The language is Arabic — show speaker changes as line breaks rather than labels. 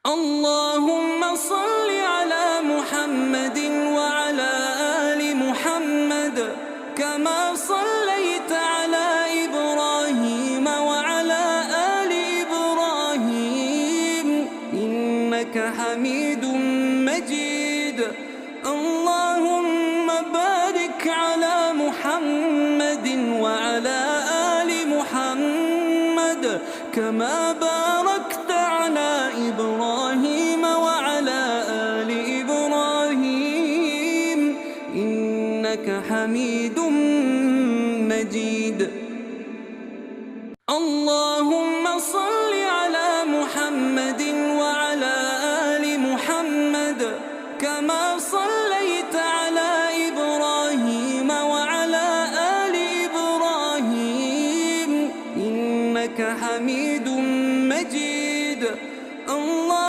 اللهم صل على محمد وعلى آل محمد كما صليت على إبراهيم وعلى آل إبراهيم إنك حميد مجيد. اللهم بارك على محمد وعلى آل محمد كما باركت على إبراهيم وعلى آل إبراهيم إنك حميد مجيد. اللهم صل على محمد وعلى آل محمد كما صليت